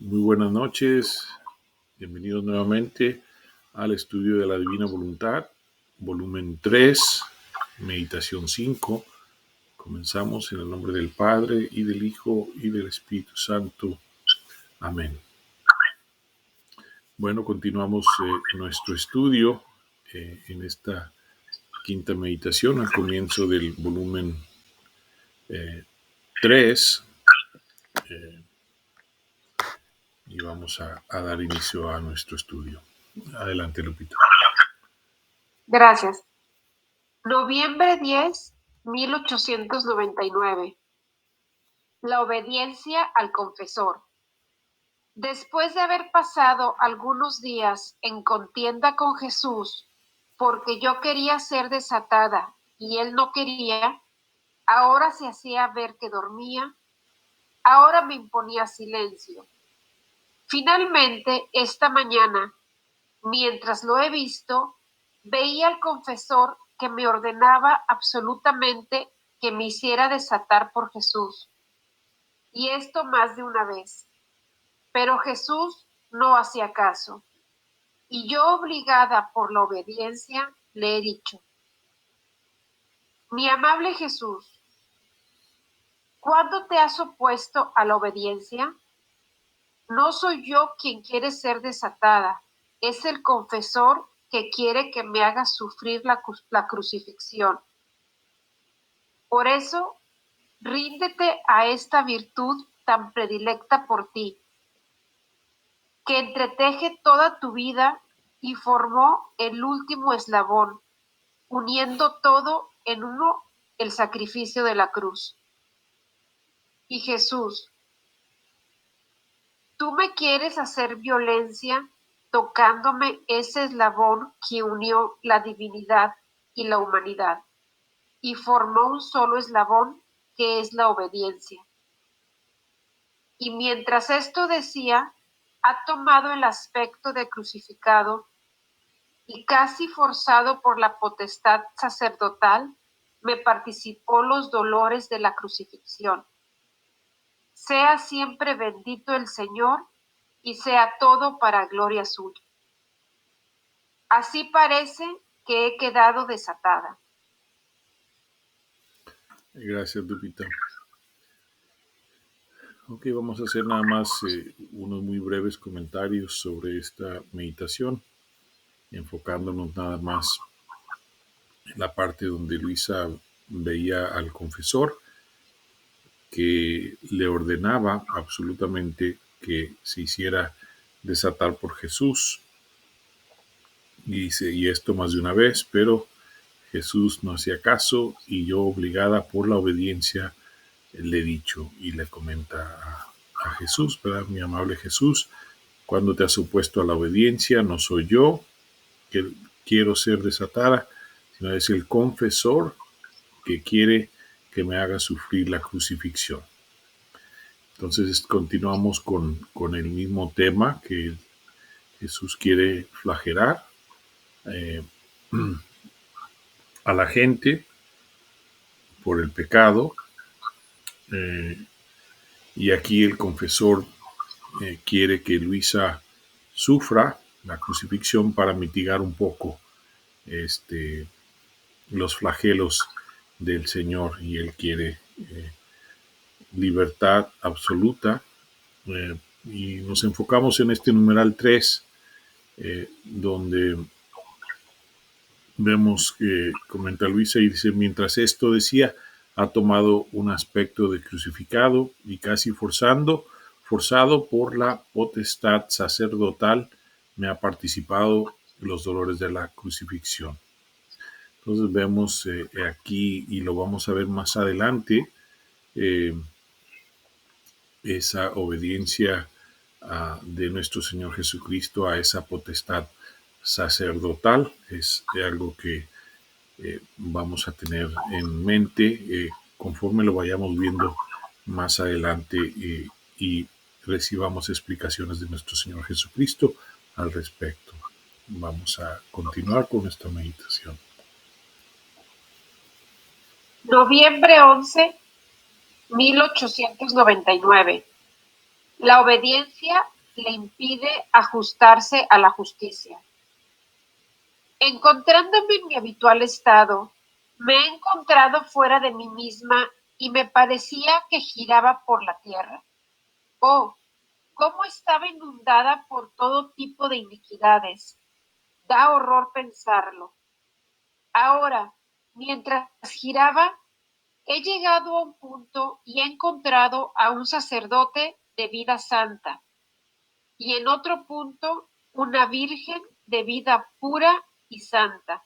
Muy buenas noches, bienvenidos nuevamente al estudio de la Divina Voluntad, volumen 3, meditación 5. Comenzamos en el nombre del Padre, y del Hijo, y del Espíritu Santo. Amén. Bueno, continuamos nuestro estudio en esta quinta meditación, al comienzo del volumen 3. Y vamos a dar inicio a nuestro estudio. Adelante, Lupita. Gracias. Noviembre 10, 1899. La obediencia al confesor. Después de haber pasado algunos días en contienda con Jesús, porque yo quería ser desatada y él no quería, ahora se hacía ver que dormía, ahora me imponía silencio. Finalmente, esta mañana, mientras lo he visto, veía al confesor que me ordenaba absolutamente que me hiciera desatar por Jesús. Y esto más de una vez. Pero Jesús no hacía caso. Y yo, obligada por la obediencia, le he dicho: mi amable Jesús, ¿cuándo te has opuesto a la obediencia? No soy yo quien quiere ser desatada, es el confesor que quiere que me haga sufrir la crucifixión. Por eso, ríndete a esta virtud tan predilecta por ti, que entreteje toda tu vida y formó el último eslabón, uniendo todo en uno, el sacrificio de la cruz. Y Jesús, tú me quieres hacer violencia tocándome ese eslabón que unió la divinidad y la humanidad, y formó un solo eslabón que es la obediencia. Y mientras esto decía, ha tomado el aspecto de crucificado y, casi forzado por la potestad sacerdotal, me participó los dolores de la crucifixión. Sea siempre bendito el Señor y sea todo para gloria suya. Así parece que he quedado desatada. Gracias, Lupita. Ok, vamos a hacer nada más unos muy breves comentarios sobre esta meditación, enfocándonos nada más en la parte donde Luisa veía al confesor que le ordenaba absolutamente que se hiciera desatar por Jesús. Y dice, y esto más de una vez, pero Jesús no hacía caso y yo, obligada por la obediencia, le he dicho, y le comenta a Jesús, ¿verdad? Mi amable Jesús, cuando te has opuesto a la obediencia, no soy yo que quiero ser desatada, sino es el confesor que quiere que me haga sufrir la crucifixión. Entonces continuamos con el mismo tema que Jesús quiere flagelar a la gente por el pecado. Y aquí el confesor quiere que Luisa sufra la crucifixión para mitigar un poco los flagelos del Señor, y él quiere libertad absoluta. Y nos enfocamos en este numeral 3, donde vemos que comenta Luisa y dice, mientras esto decía, ha tomado un aspecto de crucificado y casi forzado por la potestad sacerdotal, me ha participado los dolores de la crucifixión. Entonces vemos aquí, y lo vamos a ver más adelante, esa obediencia de nuestro Señor Jesucristo a esa potestad sacerdotal. Es algo que vamos a tener en mente conforme lo vayamos viendo más adelante y recibamos explicaciones de nuestro Señor Jesucristo al respecto. Vamos a continuar con esta meditación. Noviembre 11, 1899. La obediencia le impide ajustarse a la justicia. Encontrándome en mi habitual estado, me he encontrado fuera de mí misma y me parecía que giraba por la tierra. Oh, cómo estaba inundada por todo tipo de iniquidades. Da horror pensarlo. Ahora, mientras giraba, he llegado a un punto y he encontrado a un sacerdote de vida santa y en otro punto una virgen de vida pura y santa.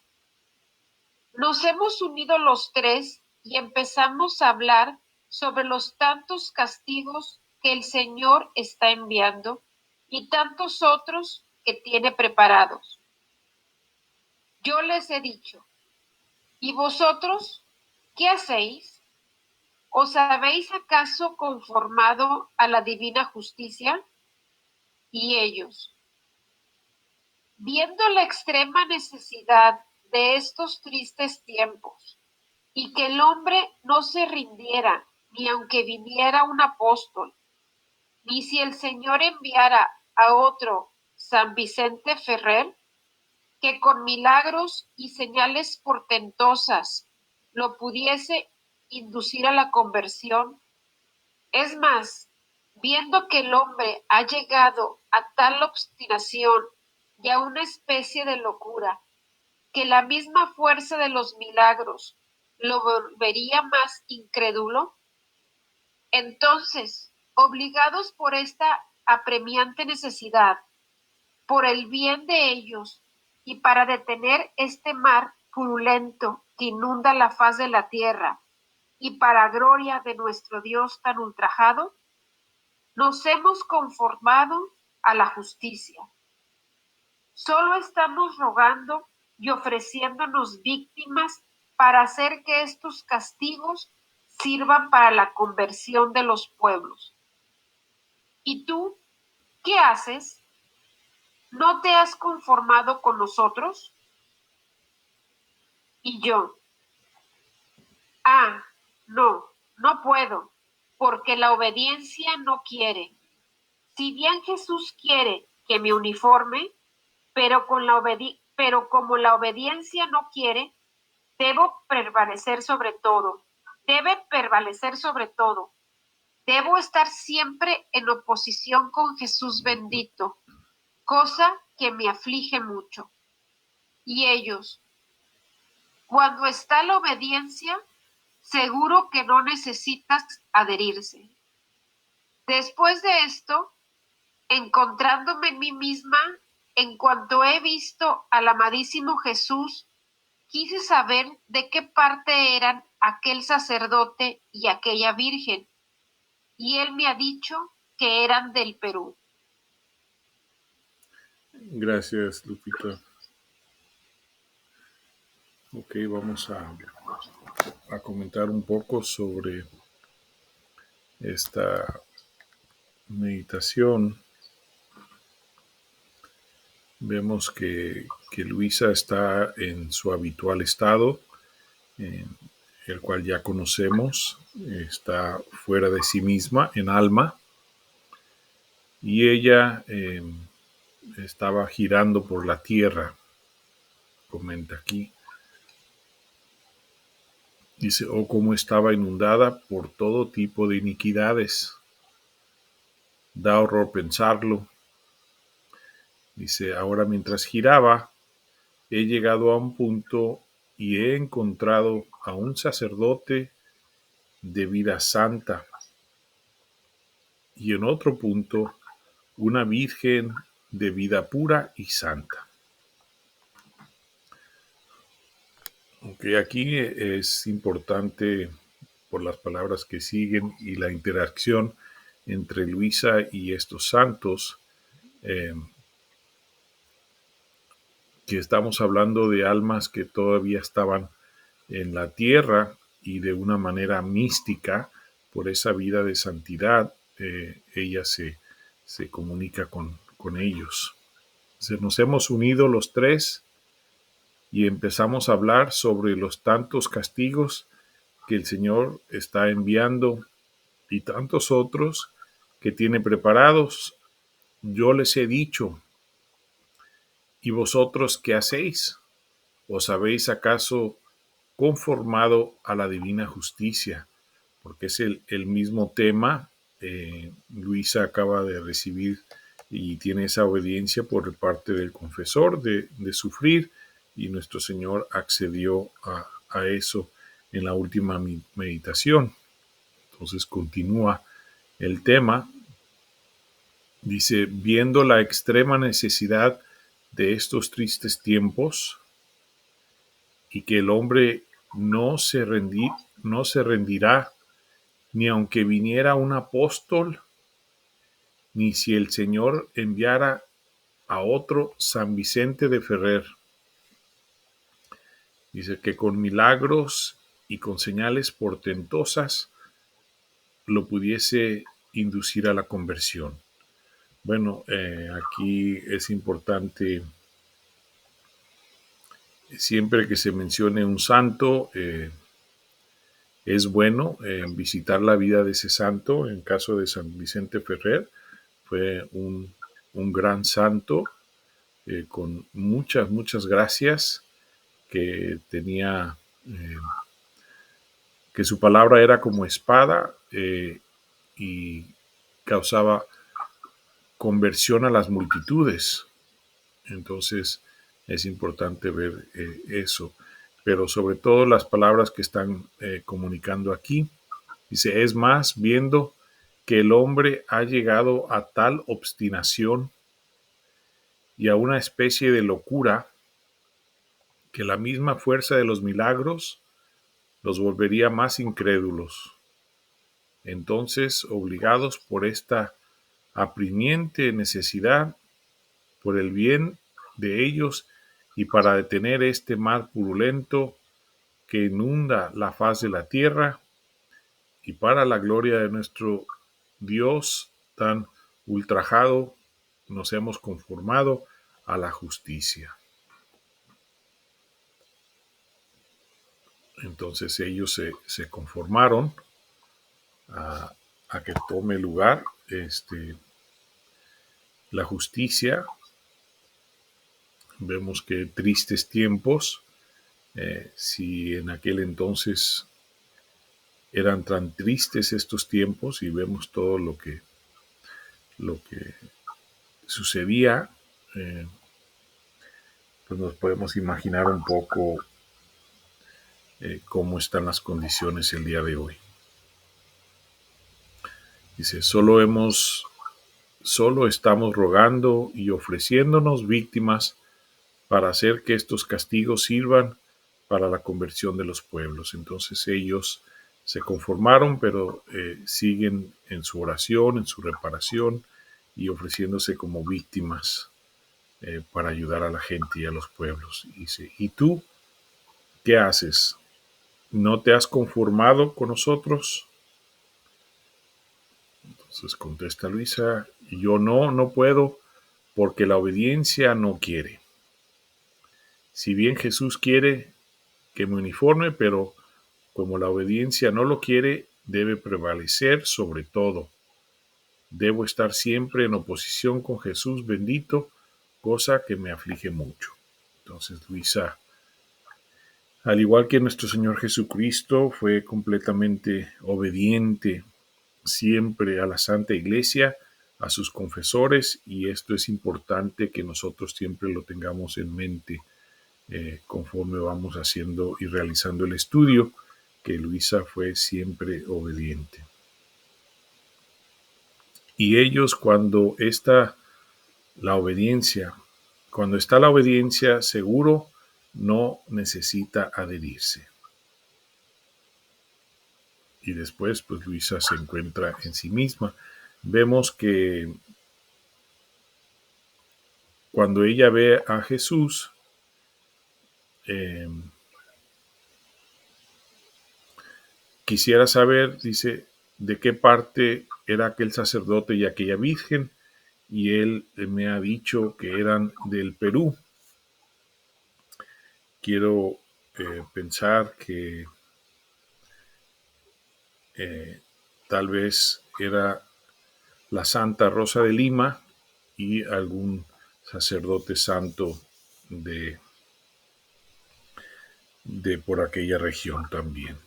Nos hemos unido los tres y empezamos a hablar sobre los tantos castigos que el Señor está enviando y tantos otros que tiene preparados. Yo les he dicho, ¿y vosotros qué hacéis? ¿Os habéis acaso conformado a la divina justicia? Y ellos, viendo la extrema necesidad de estos tristes tiempos, y que el hombre no se rindiera, ni aunque viniera un apóstol, ni si el Señor enviara a otro San Vicente Ferrer, que con milagros y señales portentosas lo pudiese inducir a la conversión. Es más, viendo que el hombre ha llegado a tal obstinación y a una especie de locura, que la misma fuerza de los milagros lo volvería más incrédulo, entonces, obligados por esta apremiante necesidad, por el bien de ellos y para detener este mar purulento que inunda la faz de la tierra, y para gloria de nuestro Dios tan ultrajado, nos hemos conformado a la justicia. Solo estamos rogando y ofreciéndonos víctimas para hacer que estos castigos sirvan para la conversión de los pueblos. ¿Y tú qué haces? ¿No te has conformado con nosotros? Y yo, no, no puedo, porque la obediencia no quiere. Si bien Jesús quiere que me uniforme, pero como la obediencia no quiere, debe prevalecer sobre todo. Debo estar siempre en oposición con Jesús bendito, cosa que me aflige mucho. Y ellos, cuando está la obediencia, seguro que no necesitas adherirse. Después de esto, encontrándome en mí misma, en cuanto he visto al amadísimo Jesús, quise saber de qué parte eran aquel sacerdote y aquella virgen, y él me ha dicho que eran del Perú. Gracias, Lupita. Ok, vamos a comentar un poco sobre esta meditación. Vemos que Luisa está en su habitual estado, el cual ya conocemos, está fuera de sí misma en alma, y ella estaba girando por la tierra, comenta aquí. Dice, oh, cómo estaba inundada por todo tipo de iniquidades. Da horror pensarlo. Dice, ahora mientras giraba, he llegado a un punto y he encontrado a un sacerdote de vida santa y en otro punto una virgen de vida pura y santa. Aunque aquí es importante por las palabras que siguen y la interacción entre Luisa y estos santos, que estamos hablando de almas que todavía estaban en la tierra y de una manera mística, por esa vida de santidad, ella se comunica con ellos. Entonces, nos hemos unido los tres y empezamos a hablar sobre los tantos castigos que el Señor está enviando y tantos otros que tiene preparados yo les he dicho, ¿y vosotros qué hacéis? ¿Os habéis acaso conformado a la divina justicia? Porque es el mismo tema. Luisa acaba de recibir y tiene esa obediencia por parte del confesor de sufrir, y nuestro Señor accedió a eso en la última meditación. Entonces continúa el tema. Dice, viendo la extrema necesidad de estos tristes tiempos y que el hombre no se rendirá ni aunque viniera un apóstol, ni si el Señor enviara a otro San Vicente de Ferrer. Dice que con milagros y con señales portentosas lo pudiese inducir a la conversión. Bueno, aquí es importante, siempre que se mencione un santo, es bueno visitar la vida de ese santo. En caso de San Vicente Ferrer, fue un gran santo con muchas gracias, que tenía, que su palabra era como espada, y causaba conversión a las multitudes. Entonces es importante ver eso, pero sobre todo las palabras que están comunicando aquí. Dice, es más, viendo que el hombre ha llegado a tal obstinación y a una especie de locura, que la misma fuerza de los milagros los volvería más incrédulos. Entonces, obligados por esta apremiante necesidad, por el bien de ellos y para detener este mar purulento que inunda la faz de la tierra, y para la gloria de nuestro Dios tan ultrajado, nos hemos conformado a la justicia. Entonces ellos se conformaron a que tome lugar la justicia. Vemos que tristes tiempos, si en aquel entonces eran tan tristes estos tiempos, y vemos todo lo que sucedía, pues nos podemos imaginar un poco cómo están las condiciones el día de hoy. Dice, solo estamos rogando y ofreciéndonos víctimas para hacer que estos castigos sirvan para la conversión de los pueblos. Entonces ellos se conformaron, pero siguen en su oración, en su reparación, y ofreciéndose como víctimas para ayudar a la gente y a los pueblos. Y dice, ¿y tú qué haces? ¿No te has conformado con nosotros? Entonces contesta Luisa, yo no puedo, porque la obediencia no quiere. Si bien Jesús quiere que me uniforme, pero como la obediencia no lo quiere, debe prevalecer sobre todo. Debo estar siempre en oposición con Jesús bendito, cosa que me aflige mucho. Entonces Luisa, al igual que nuestro Señor Jesucristo, fue completamente obediente siempre a la Santa Iglesia, a sus confesores, y esto es importante que nosotros siempre lo tengamos en mente conforme vamos haciendo y realizando el estudio, que Luisa fue siempre obediente. Y ellos, cuando está la obediencia, seguro no necesita adherirse. Y después, pues Luisa se encuentra en sí misma. Vemos que cuando ella ve a Jesús, quisiera saber, dice, de qué parte era aquel sacerdote y aquella virgen, y él me ha dicho que eran del Perú. Quiero pensar que tal vez era la Santa Rosa de Lima, y algún sacerdote santo de por aquella región también.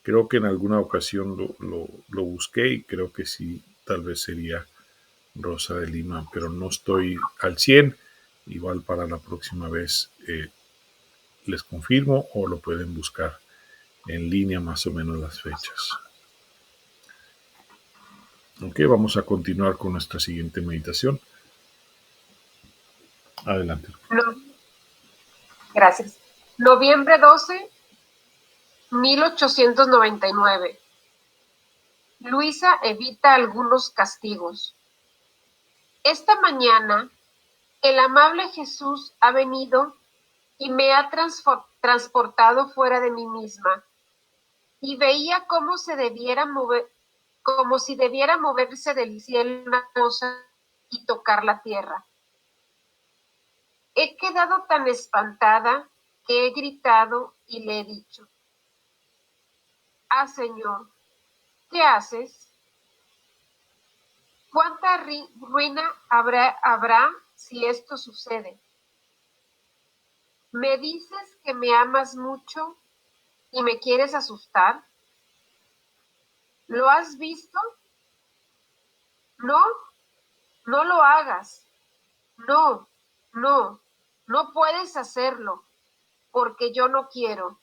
Creo que en alguna ocasión lo busqué y creo que sí, tal vez sería Rosa de Lima, pero no estoy al 100. Igual para la próxima vez les confirmo o lo pueden buscar en línea más o menos las fechas. Ok, vamos a continuar con nuestra siguiente meditación. Adelante. Gracias. Noviembre 12, 1899. Luisa evita algunos castigos. Esta mañana, el amable Jesús ha venido y me ha transportado fuera de mí misma, y veía cómo si debiera moverse del cielo una cosa y tocar la tierra. He quedado tan espantada que he gritado y le he dicho: Señor, ¿qué haces? ¿Cuánta ruina habrá si esto sucede? ¿Me dices que me amas mucho y me quieres asustar? ¿Lo has visto? No, no lo hagas. No, no, no puedes hacerlo, porque yo no quiero.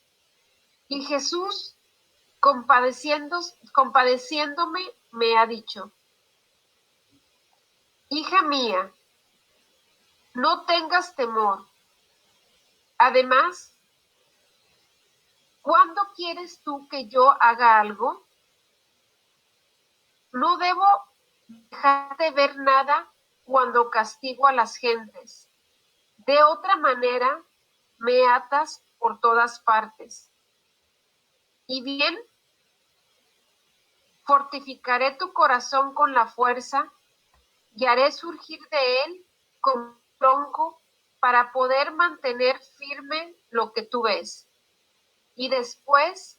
Y Jesús, compadeciéndome, me ha dicho: Hija mía, no tengas temor. Además, ¿cuándo quieres tú que yo haga algo? No debo dejar de ver nada cuando castigo a las gentes. De otra manera, me atas por todas partes. Y bien, fortificaré tu corazón con la fuerza y haré surgir de él como un tronco para poder mantener firme lo que tú ves. Y después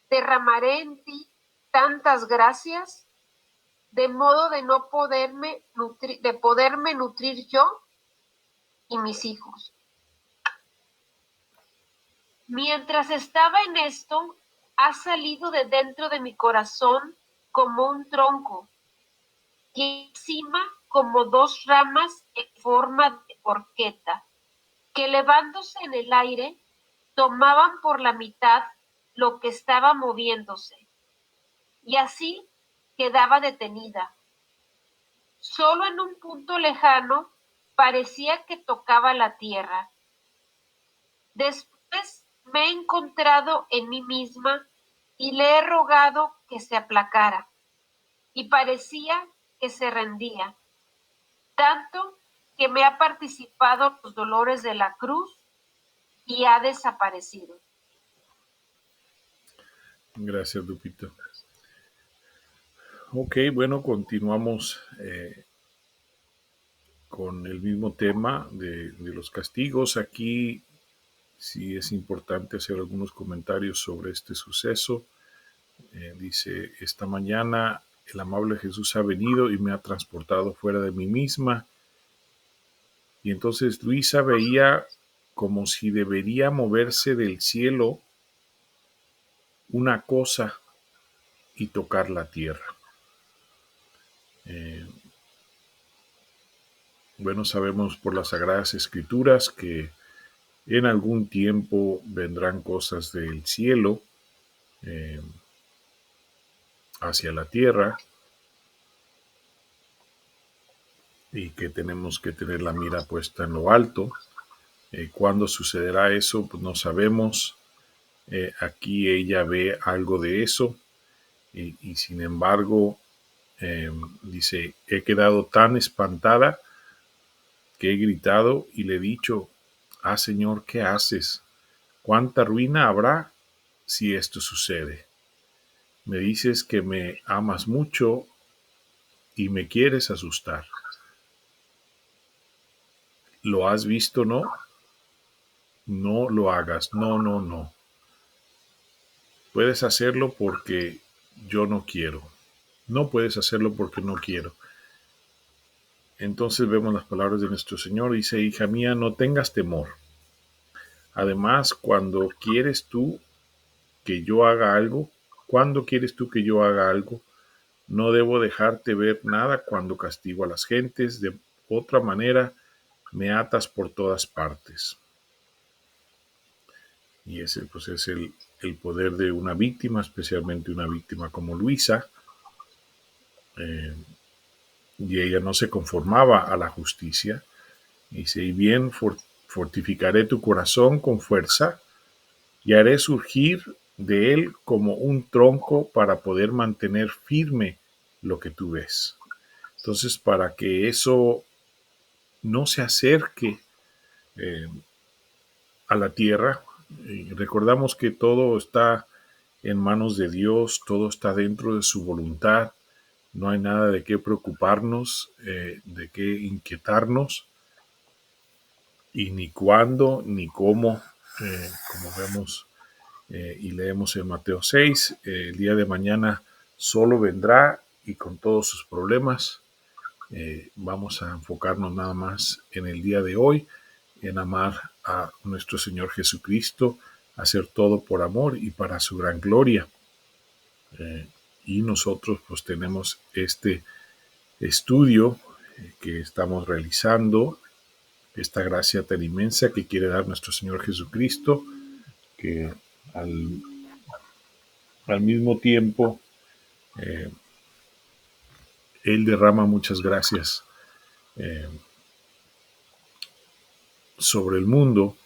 derramaré en ti tantas gracias, de modo de poderme nutrir yo y mis hijos. Mientras estaba en esto, ha salido de dentro de mi corazón como un tronco, y encima como dos ramas en forma de horqueta, que elevándose en el aire, tomaban por la mitad lo que estaba moviéndose, y así quedaba detenida. Solo en un punto lejano parecía que tocaba la tierra. Después me he encontrado en mí misma y le he rogado que se aplacara, y parecía que se rendía, tanto que me ha participado los dolores de la cruz y ha desaparecido. Gracias, Lupita. Ok, bueno, continuamos con el mismo tema de los castigos. Aquí sí es importante hacer algunos comentarios sobre este suceso. Dice: esta mañana el amable Jesús ha venido y me ha transportado fuera de mí misma. Y entonces Luisa veía como si debería moverse del cielo una cosa y tocar la tierra. Bueno, sabemos por las Sagradas Escrituras que en algún tiempo vendrán cosas del cielo hacia la tierra, y que tenemos que tener la mira puesta en lo alto. ¿Cuándo sucederá eso? Pues no sabemos. Aquí ella ve algo de eso y sin embargo dice: he quedado tan espantada que he gritado y le he dicho: Señor, ¿qué haces? ¿Cuánta ruina habrá si esto sucede? Me dices que me amas mucho y me quieres asustar. ¿Lo has visto, no? No lo hagas. No, no, no. Puedes hacerlo porque yo no quiero. No puedes hacerlo porque no quiero. Entonces vemos las palabras de nuestro Señor. Dice: hija mía, no tengas temor. Además, cuando quieres tú que yo haga algo, no debo dejarte ver nada cuando castigo a las gentes. De otra manera, me atas por todas partes. Y ese pues es el poder de una víctima, especialmente una víctima como Luisa. Y ella no se conformaba a la justicia. Dice: y bien fortificaré tu corazón con fuerza y haré surgir de él como un tronco para poder mantener firme lo que tú ves. Entonces, para que eso no se acerque eh, a la tierra, recordamos que todo está en manos de Dios, todo está dentro de su voluntad, no hay nada de qué preocuparnos, de qué inquietarnos, y ni cuándo ni cómo, como vemos y leemos en Mateo 6, el día de mañana solo vendrá y con todos sus problemas. Vamos a enfocarnos nada más en el día de hoy, en amar a nuestro Señor Jesucristo, hacer todo por amor y para su gran gloria. Y nosotros pues tenemos este estudio que estamos realizando, esta gracia tan inmensa que quiere dar nuestro Señor Jesucristo, que al, al mismo tiempo Él derrama muchas gracias eh, sobre el mundo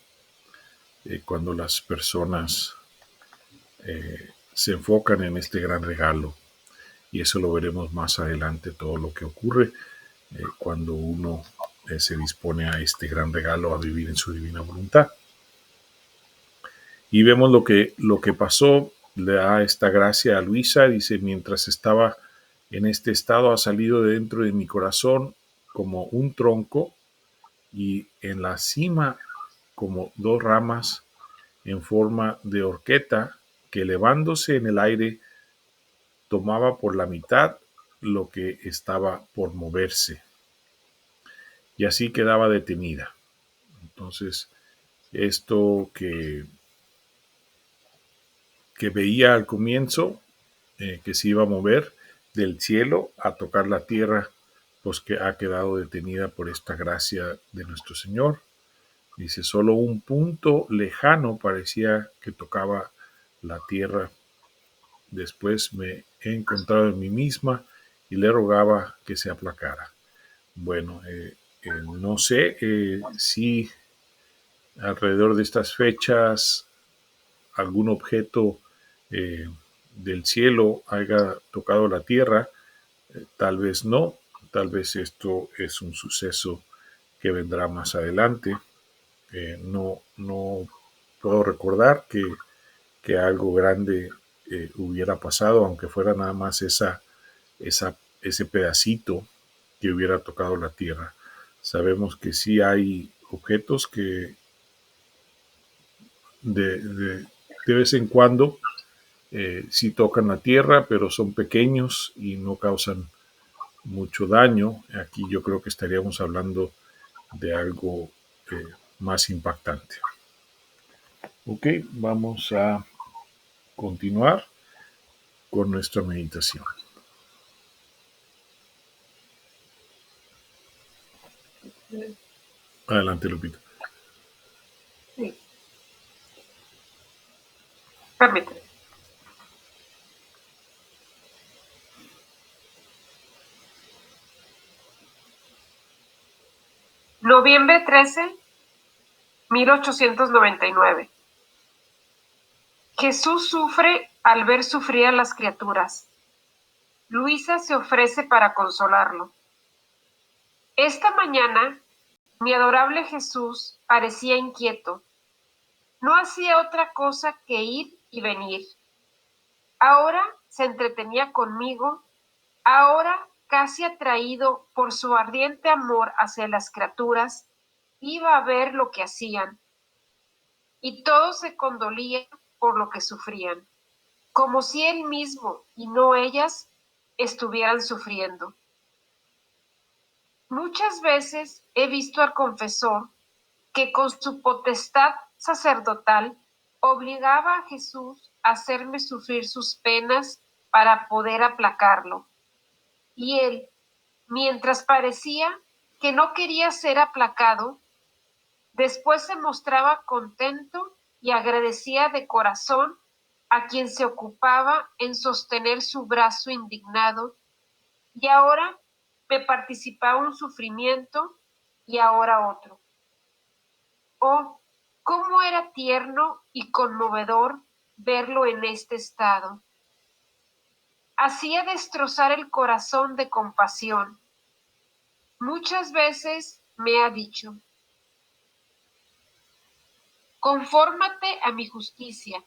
cuando las personas se enfocan en este gran regalo. Y eso lo veremos más adelante, todo lo que ocurre cuando uno se dispone a este gran regalo, a vivir en su divina voluntad. Y vemos lo que pasó, le da esta gracia a Luisa, dice: mientras estaba en este estado, ha salido de dentro de mi corazón como un tronco, y en la cima como dos ramas en forma de horqueta, que elevándose en el aire tomaba por la mitad lo que estaba por moverse, y así quedaba detenida. Entonces, esto que veía al comienzo, que se iba a mover del cielo a tocar la tierra, pues que ha quedado detenida por esta gracia de nuestro Señor. Dice: solo un punto lejano parecía que tocaba la tierra. Después me he encontrado en mí misma y le rogaba que se aplacara. Bueno, no sé si alrededor de estas fechas algún objeto eh, del cielo haya tocado la tierra. Tal vez no, tal vez esto es un suceso que vendrá más adelante. No puedo recordar que algo grande hubiera pasado, aunque fuera nada más ese pedacito que hubiera tocado la tierra. Sabemos que sí hay objetos que de vez en cuando sí tocan la tierra, pero son pequeños y no causan mucho daño. Aquí yo creo que estaríamos hablando de algo más impactante. Ok, vamos a continuar con nuestra meditación. Adelante, Lupita. Sí. Permíteme. Noviembre 13, 1899. Jesús sufre al ver sufrir a las criaturas. Luisa se ofrece para consolarlo. Esta mañana, mi adorable Jesús parecía inquieto. No hacía otra cosa que ir y venir. Ahora se entretenía conmigo, ahora, casi atraído por su ardiente amor hacia las criaturas, iba a ver lo que hacían, y todos se condolían por lo que sufrían, como si él mismo y no ellas estuvieran sufriendo. Muchas veces he visto al confesor que con su potestad sacerdotal obligaba a Jesús a hacerme sufrir sus penas para poder aplacarlo. Y él, mientras parecía que no quería ser aplacado, después se mostraba contento y agradecía de corazón a quien se ocupaba en sostener su brazo indignado, y ahora me participaba un sufrimiento y ahora otro. Oh, cómo era tierno y conmovedor verlo en este estado. Hacía destrozar el corazón de compasión. Muchas veces me ha dicho: confórmate a mi justicia,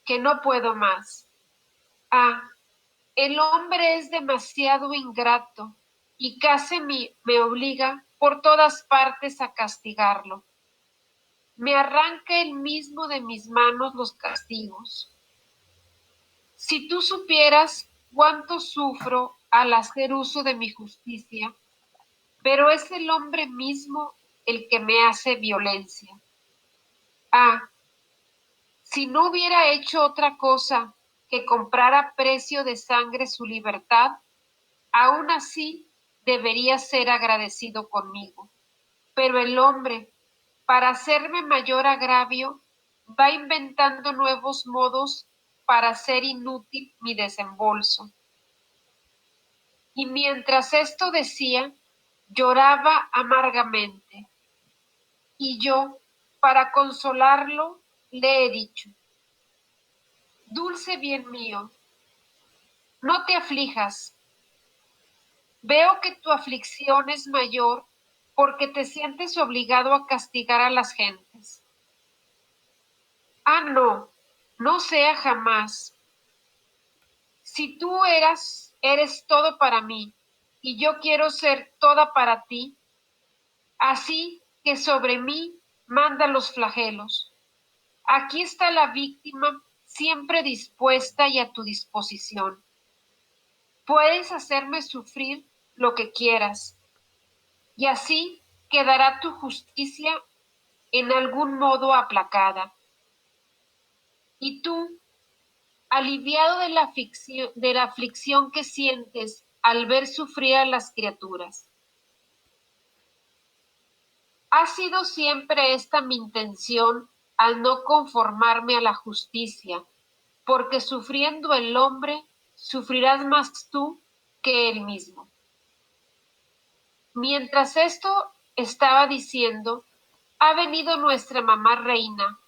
que no puedo más. Ah, el hombre es demasiado ingrato y casi me obliga por todas partes a castigarlo. Me arranca él mismo de mis manos los castigos. Si tú supieras cuánto sufro al hacer uso de mi justicia, pero es el hombre mismo el que me hace violencia. Ah, si no hubiera hecho otra cosa que comprar a precio de sangre su libertad, aún así debería ser agradecido conmigo. Pero el hombre, para hacerme mayor agravio, va inventando nuevos modos para hacer inútil mi desembolso. Y mientras esto decía, lloraba amargamente. Y yo, para consolarlo, le he dicho: dulce bien mío, no te aflijas. Veo que tu aflicción es mayor porque te sientes obligado a castigar a las gentes. Ah, no, no sea jamás. Si tú eres todo para mí y yo quiero ser toda para ti, así que sobre mí manda los flagelos. Aquí está la víctima siempre dispuesta y a tu disposición. Puedes hacerme sufrir lo que quieras, y así quedará tu justicia en algún modo aplacada. Y tú, aliviado de la aflicción que sientes al ver sufrir a las criaturas. Ha sido siempre esta mi intención al no conformarme a la justicia, porque sufriendo el hombre, sufrirás más tú que él mismo. Mientras esto estaba diciendo, ha venido nuestra mamá reina,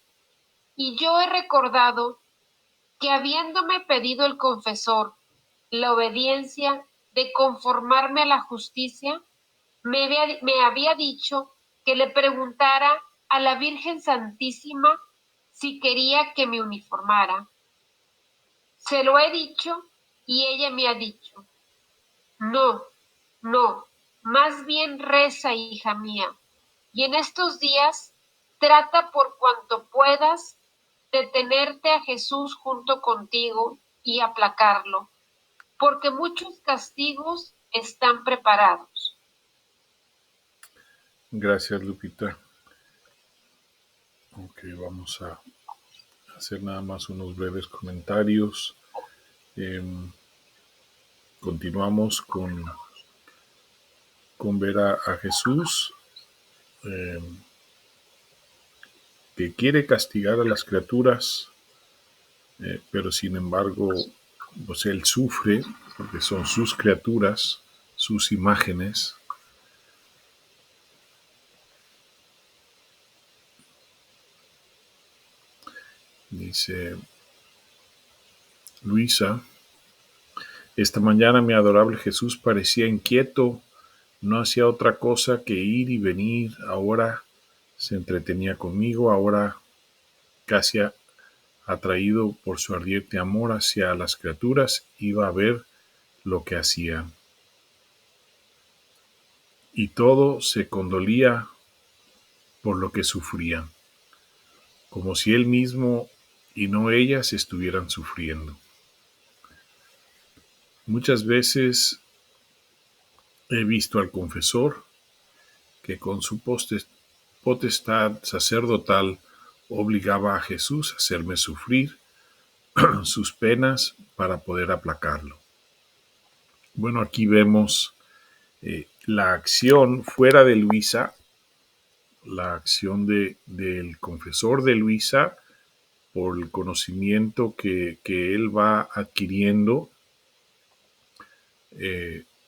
y yo he recordado que habiéndome pedido el confesor la obediencia de conformarme a la justicia, me había dicho que le preguntara a la Virgen Santísima si quería que me uniformara. Se lo he dicho y ella me ha dicho: no, no, más bien reza, hija mía, y en estos días trata por cuanto puedas de tenerte a Jesús junto contigo y aplacarlo, porque muchos castigos están preparados. Gracias, Lupita. Ok, vamos a hacer nada más unos breves comentarios. Continuamos con ver a Jesús eh, que quiere castigar a las criaturas, pero sin embargo, pues él sufre porque son sus criaturas, sus imágenes. Dice Luisa: esta mañana mi adorable Jesús parecía inquieto, no hacía otra cosa que ir y venir, ahora se entretenía conmigo, ahora casi atraído por su ardiente amor hacia las criaturas, iba a ver lo que hacían. Y todo se condolía por lo que sufrían, como si él mismo y no ellas estuvieran sufriendo. Muchas veces He visto al confesor que con su potestad sacerdotal obligaba a Jesús a hacerme sufrir sus penas para poder aplacarlo. Bueno, aquí vemos la acción fuera de Luisa, la acción del confesor de Luisa por el conocimiento que él va adquiriendo,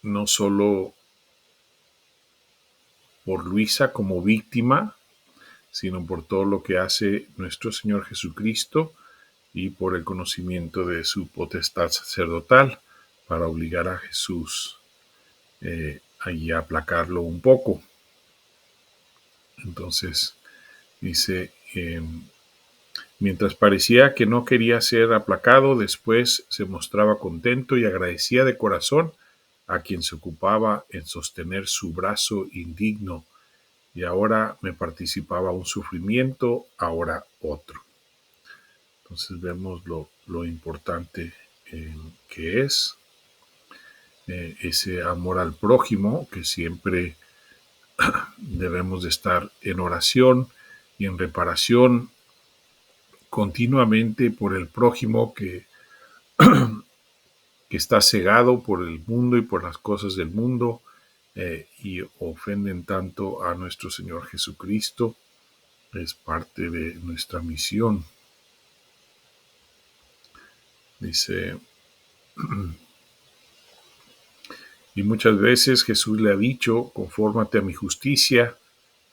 no solo por Luisa como víctima, sino por todo lo que hace nuestro Señor Jesucristo y por el conocimiento de su potestad sacerdotal para obligar a Jesús allí a aplacarlo un poco. Entonces dice, mientras parecía que no quería ser aplacado, después se mostraba contento y agradecía de corazón a quien se ocupaba en sostener su brazo indigno, y ahora me participaba un sufrimiento, ahora otro. Entonces vemos lo importante que es ese amor al prójimo, que siempre debemos de estar en oración y en reparación continuamente por el prójimo que está cegado por el mundo y por las cosas del mundo y ofenden tanto a nuestro Señor Jesucristo. Es parte de nuestra misión. Dice, y muchas veces Jesús le ha dicho, confórmate a mi justicia,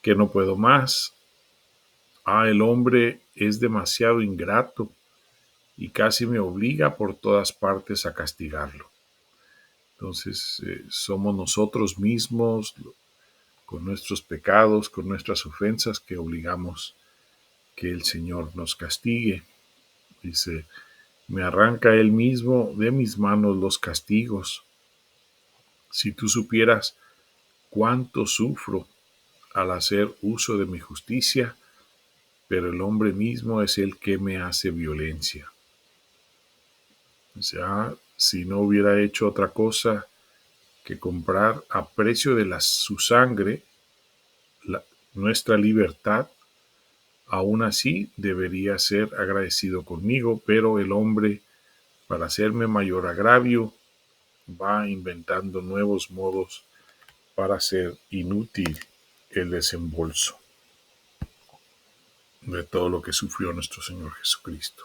que no puedo más. El hombre es demasiado ingrato y casi me obliga por todas partes a castigarlo. Entonces somos nosotros mismos, con nuestros pecados, con nuestras ofensas, que obligamos que el Señor nos castigue. Dice, me arranca Él mismo de mis manos los castigos. Si tú supieras cuánto sufro al hacer uso de mi justicia, pero el hombre mismo es el que me hace violencia. O sea, si no hubiera hecho otra cosa que comprar a precio de su sangre nuestra libertad, aún así debería ser agradecido conmigo, pero el hombre, para hacerme mayor agravio, va inventando nuevos modos para hacer inútil el desembolso de todo lo que sufrió nuestro Señor Jesucristo.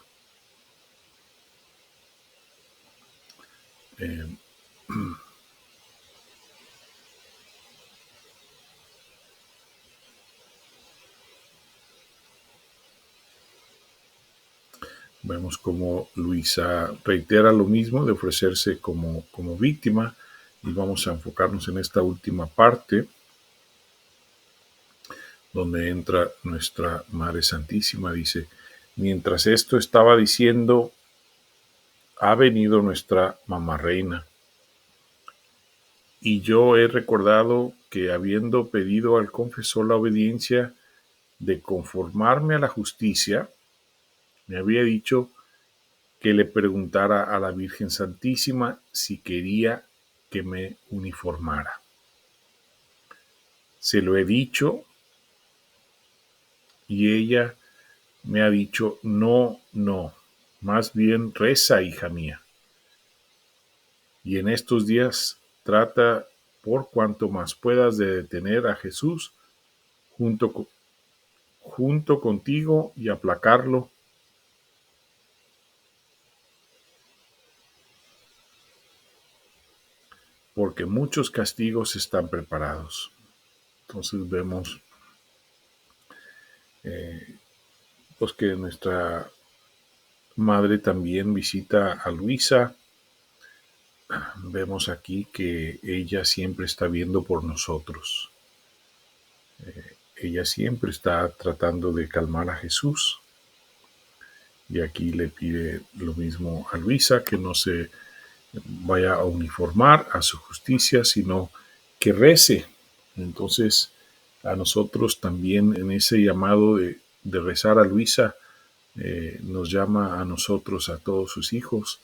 Vemos como Luisa reitera lo mismo de ofrecerse como víctima, y vamos a enfocarnos en esta última parte donde entra nuestra Madre Santísima. Dice, mientras esto estaba diciendo, ha venido nuestra Mamá Reina, y yo he recordado que habiendo pedido al confesor la obediencia de conformarme a la justicia, me había dicho que le preguntara a la Virgen Santísima si quería que me uniformara. Se lo he dicho y ella me ha dicho, no, más bien reza, hija mía. Y en estos días trata por cuanto más puedas de detener a Jesús junto contigo y aplacarlo, porque muchos castigos están preparados. Entonces vemos pues que nuestra Madre también visita a Luisa. Vemos aquí que ella siempre está viendo por nosotros. Ella siempre está tratando de calmar a Jesús. Y aquí le pide lo mismo a Luisa, que no se vaya a uniformar a su justicia, sino que rece. Entonces, a nosotros también en ese llamado de rezar a Luisa, nos llama a nosotros, a todos sus hijos,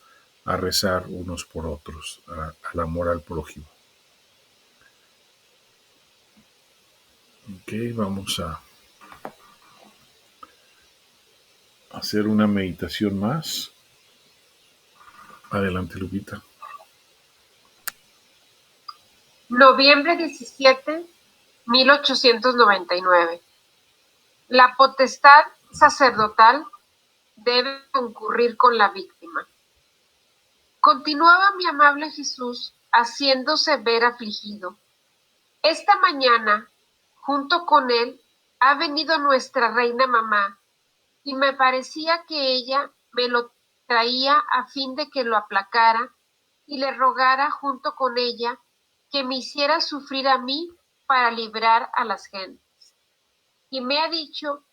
a rezar unos por otros, al amor al prójimo. Ok, vamos a hacer una meditación más. Adelante, Lupita. Noviembre 17, 1899. La potestad sacerdotal debe concurrir con la víctima. Continuaba mi amable Jesús haciéndose ver afligido. Esta mañana, junto con él, ha venido nuestra reina mamá, y me parecía que ella me lo traía a fin de que lo aplacara y le rogara junto con ella que me hiciera sufrir a mí para librar a las gentes. Y me ha dicho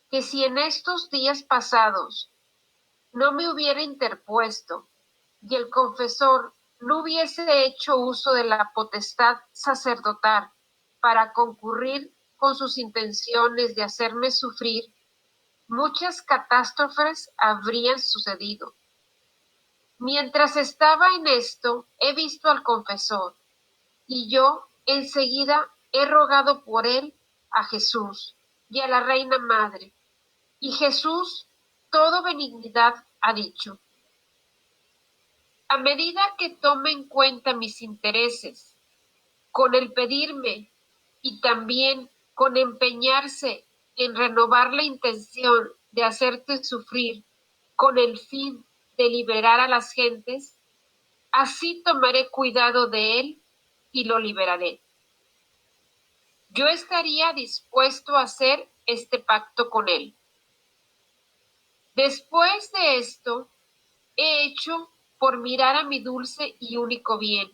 que si en estos días pasados no me hubiera interpuesto y el confesor no hubiese hecho uso de la potestad sacerdotal para concurrir con sus intenciones de hacerme sufrir, muchas catástrofes habrían sucedido. Mientras estaba en esto, he visto al confesor, y yo enseguida he rogado por él a Jesús y a la Reina Madre. Y Jesús, todo benignidad, ha dicho: a medida que tome en cuenta mis intereses, con el pedirme y también con empeñarse en renovar la intención de hacerte sufrir con el fin de liberar a las gentes, así tomaré cuidado de él y lo liberaré. Yo estaría dispuesto a hacer este pacto con él. Después de esto, he hecho por mirar a mi dulce y único bien,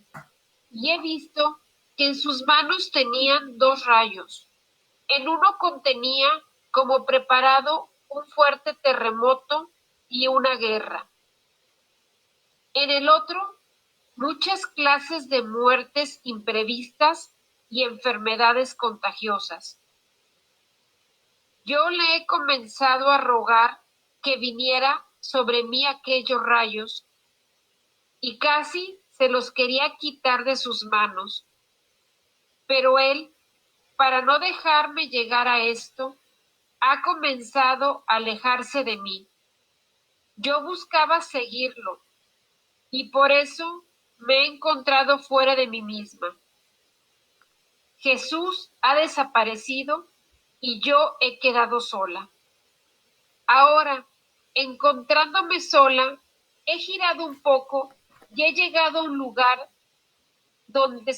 y he visto que en sus manos tenían dos rayos. En uno contenía como preparado un fuerte terremoto y una guerra. En el otro, muchas clases de muertes imprevistas y enfermedades contagiosas. Yo le he comenzado a rogar que viniera sobre mí aquellos rayos, y casi se los quería quitar de sus manos. Pero él, para no dejarme llegar a esto, ha comenzado a alejarse de mí. Yo buscaba seguirlo, y por eso me he encontrado fuera de mí misma. Jesús ha desaparecido y yo he quedado sola. Ahora, encontrándome sola, he girado un poco y he llegado a un lugar donde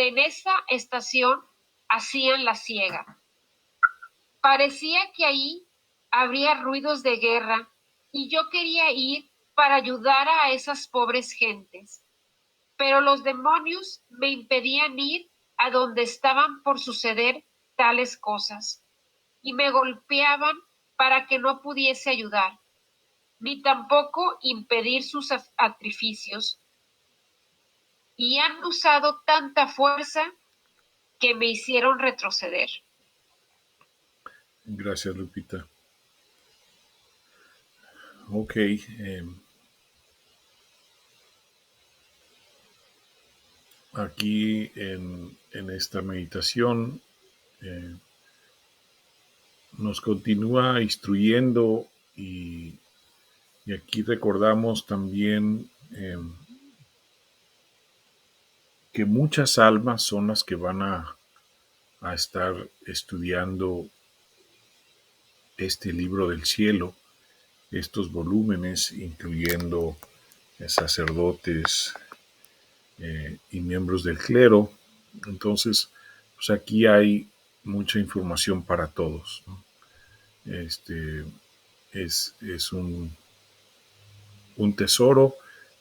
en esa estación hacían la siega. Parecía que ahí habría ruidos de guerra y yo quería ir para ayudar a esas pobres gentes. Pero los demonios me impedían ir a donde estaban por suceder tales cosas, y me golpeaban para que no pudiese ayudar, ni tampoco impedir sus sacrificios, y han usado tanta fuerza que me hicieron retroceder. Gracias, Lupita. Ok, aquí en esta meditación nos continúa instruyendo y aquí recordamos también que muchas almas son las que van a estar estudiando este libro del cielo, estos volúmenes, incluyendo sacerdotes y miembros del clero. Entonces, pues aquí hay mucha información para todos, ¿no? Es un tesoro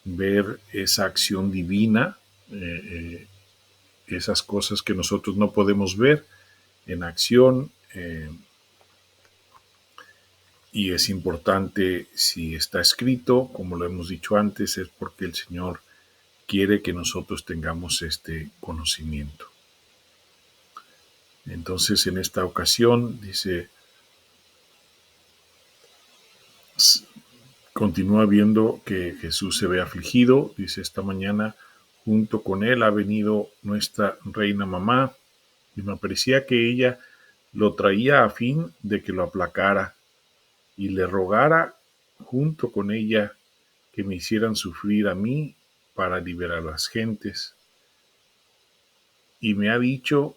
ver esa acción divina, esas cosas que nosotros no podemos ver en acción, y es importante, si está escrito, como lo hemos dicho antes, es porque el Señor quiere que nosotros tengamos este conocimiento. Entonces, en esta ocasión, dice, continúa viendo que Jesús se ve afligido. Dice, esta mañana junto con él ha venido nuestra reina mamá, y me parecía que ella lo traía a fin de que lo aplacara y le rogara junto con ella que me hicieran sufrir a mí para liberar a las gentes. Y me ha dicho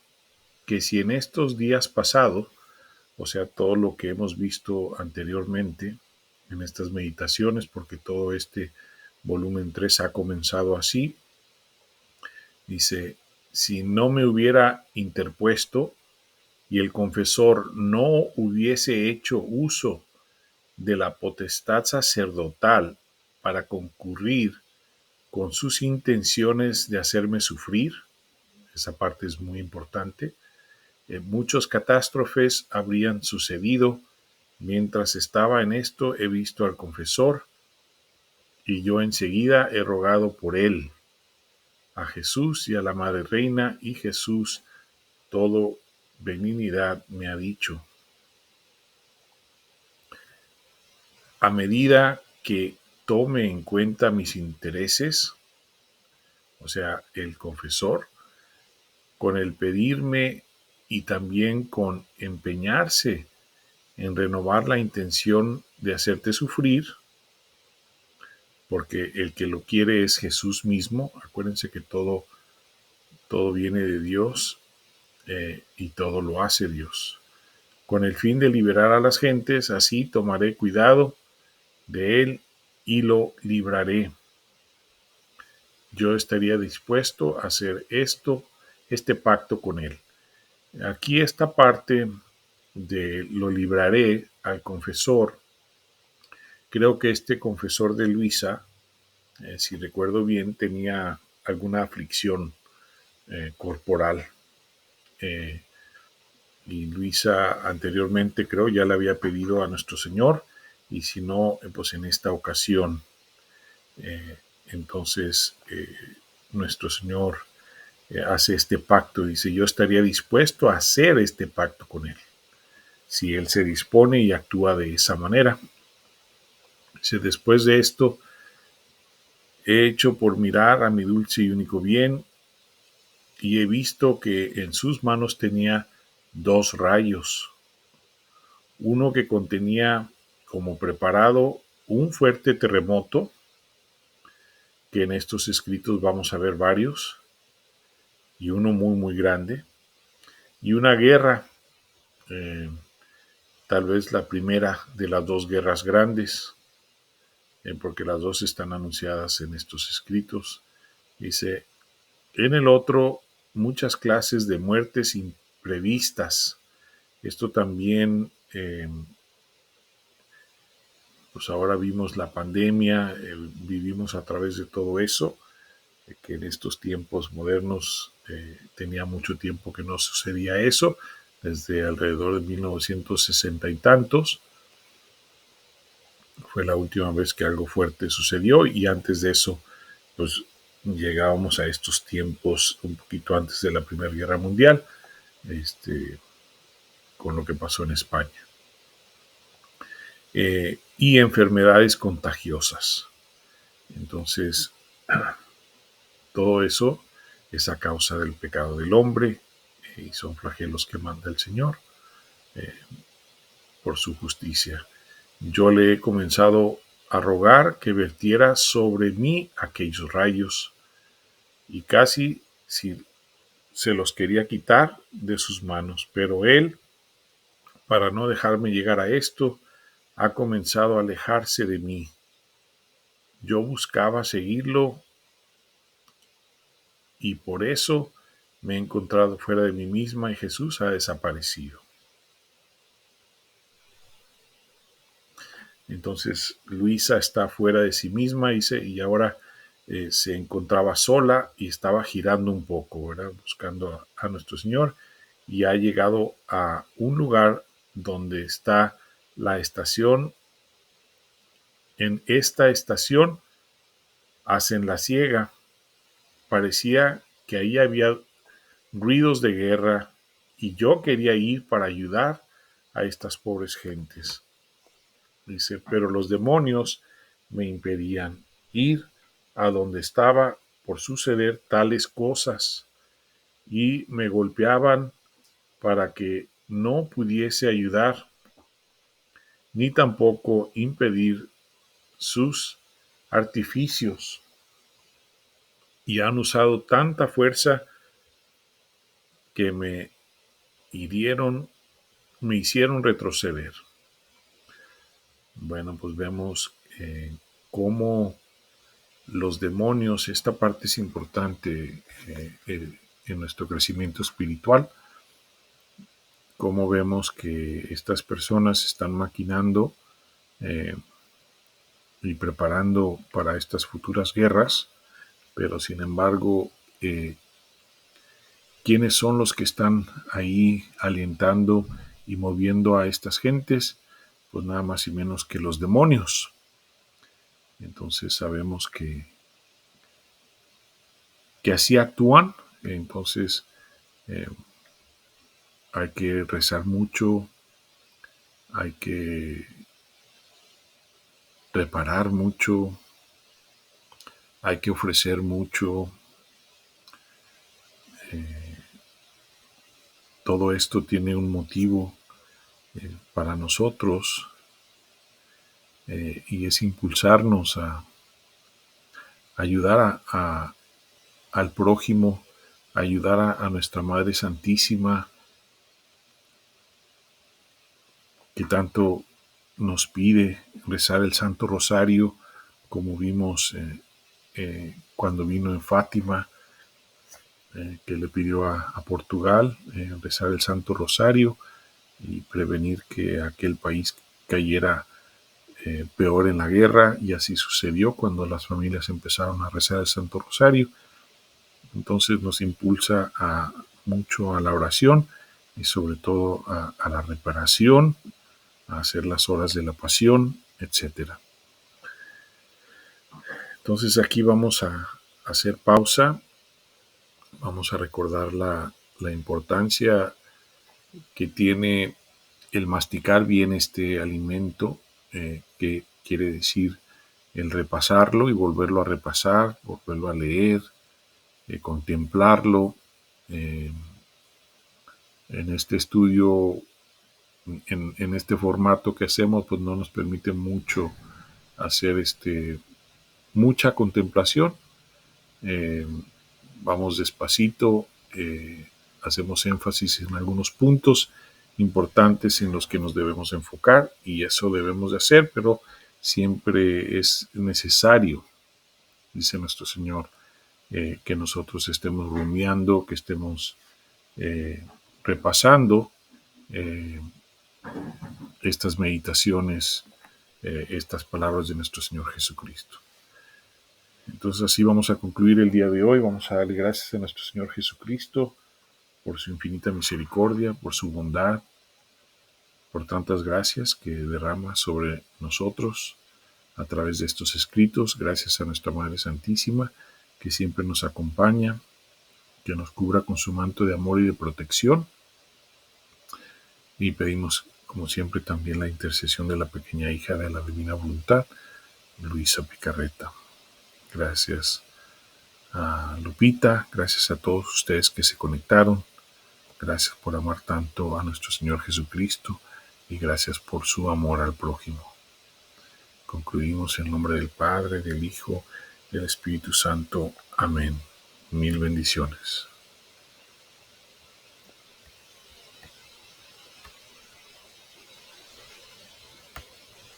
que si en estos días pasados, o sea, todo lo que hemos visto anteriormente en estas meditaciones, porque todo este volumen 3 ha comenzado así, dice, si no me hubiera interpuesto y el confesor no hubiese hecho uso de la potestad sacerdotal para concurrir con sus intenciones de hacerme sufrir, esa parte es muy importante, muchos catástrofes habrían sucedido. Mientras estaba en esto, he visto al confesor y yo enseguida he rogado por él, a Jesús y a la Madre Reina, y Jesús todo benignidad me ha dicho. A medida que tome en cuenta mis intereses, o sea, el confesor, con el pedirme y también con empeñarse en renovar la intención de hacerte sufrir, porque el que lo quiere es Jesús mismo. Acuérdense que todo viene de Dios y todo lo hace Dios. Con el fin de liberar a las gentes, así tomaré cuidado de él y lo libraré. Yo estaría dispuesto a hacer este pacto con él. Aquí esta parte de lo libraré al confesor, creo que este confesor de Luisa, si recuerdo bien, tenía alguna aflicción corporal. Y Luisa anteriormente creo ya le había pedido a nuestro Señor, y si no, pues en esta ocasión, entonces nuestro Señor hace este pacto, dice, yo estaría dispuesto a hacer este pacto con Él, si Él se dispone y actúa de esa manera. Dice, después de esto, he hecho por mirar a mi dulce y único bien, y he visto que en sus manos tenía 2 rayos, uno que contenía como preparado un fuerte terremoto, que en estos escritos vamos a ver varios, y uno muy muy grande, y una guerra, eh, tal vez la primera de las 2 guerras grandes, porque las 2 están anunciadas en estos escritos. Dice, en el otro, muchas clases de muertes imprevistas. Esto también, pues ahora vimos la pandemia, vivimos a través de todo eso, que en estos tiempos modernos tenía mucho tiempo que no sucedía eso, desde alrededor de 1960 y tantos. Fue la última vez que algo fuerte sucedió, y antes de eso, pues llegábamos a estos tiempos un poquito antes de la Primera Guerra Mundial, con lo que pasó en España. Y enfermedades contagiosas. Entonces, todo eso es a causa del pecado del hombre, y son flagelos que manda el Señor por su justicia. Yo le he comenzado a rogar que vertiera sobre mí aquellos rayos, y casi si se los quería quitar de sus manos, pero él, para no dejarme llegar a esto, ha comenzado a alejarse de mí. Yo buscaba seguirlo, y por eso me he encontrado fuera de mí misma, y Jesús ha desaparecido. Entonces Luisa está fuera de sí misma, dice, y ahora se encontraba sola y estaba girando un poco, ¿verdad? Buscando a nuestro Señor, y ha llegado a un lugar donde está la estación. En esta estación hacen la siega. Parecía que ahí había ruidos de guerra, y yo quería ir para ayudar a estas pobres gentes. Dice, pero los demonios me impedían ir a donde estaba por suceder tales cosas, y me golpeaban para que no pudiese ayudar ni tampoco impedir sus artificios, y han usado tanta fuerza que me hirieron, me hicieron retroceder. Bueno, pues vemos cómo los demonios, esta parte es importante en nuestro crecimiento espiritual, cómo vemos que estas personas están maquinando y preparando para estas futuras guerras, pero sin embargo, ¿quiénes son los que están ahí alentando y moviendo a estas gentes? Pues nada más y menos que los demonios. Entonces sabemos que así actúan. Entonces hay que rezar mucho, hay que preparar mucho, hay que ofrecer mucho. Todo esto tiene un motivo para nosotros, y es impulsarnos a ayudar al prójimo, a ayudar a nuestra Madre Santísima, que tanto nos pide rezar el Santo Rosario, como vimos cuando vino en Fátima, que le pidió a Portugal rezar el Santo Rosario y prevenir que aquel país cayera peor en la guerra, y así sucedió cuando las familias empezaron a rezar el Santo Rosario. Entonces nos impulsa mucho a la oración y sobre todo a la reparación, a hacer las horas de la pasión, etcétera. Entonces aquí vamos a hacer pausa, vamos a recordar la importancia que tiene el masticar bien este alimento, que quiere decir el repasarlo y volverlo a repasar, volverlo a leer, contemplarlo. En este estudio, en este formato que hacemos, pues no nos permite mucho hacer mucha contemplación. Vamos despacito, hacemos énfasis en algunos puntos importantes en los que nos debemos enfocar, y eso debemos de hacer, pero siempre es necesario, dice nuestro Señor, que nosotros estemos rumiando, que estemos repasando estas meditaciones, estas palabras de nuestro Señor Jesucristo. Entonces así vamos a concluir el día de hoy. Vamos a darle gracias a nuestro Señor Jesucristo por su infinita misericordia, por su bondad, por tantas gracias que derrama sobre nosotros a través de estos escritos. Gracias a nuestra Madre Santísima, que siempre nos acompaña, que nos cubra con su manto de amor y de protección. Y pedimos, como siempre, también la intercesión de la pequeña hija de la Divina Voluntad, Luisa Picarreta. Gracias a Lupita, gracias a todos ustedes que se conectaron. Gracias por amar tanto a nuestro Señor Jesucristo y gracias por su amor al prójimo. Concluimos en nombre del Padre, del Hijo y del Espíritu Santo. Amén. Mil bendiciones.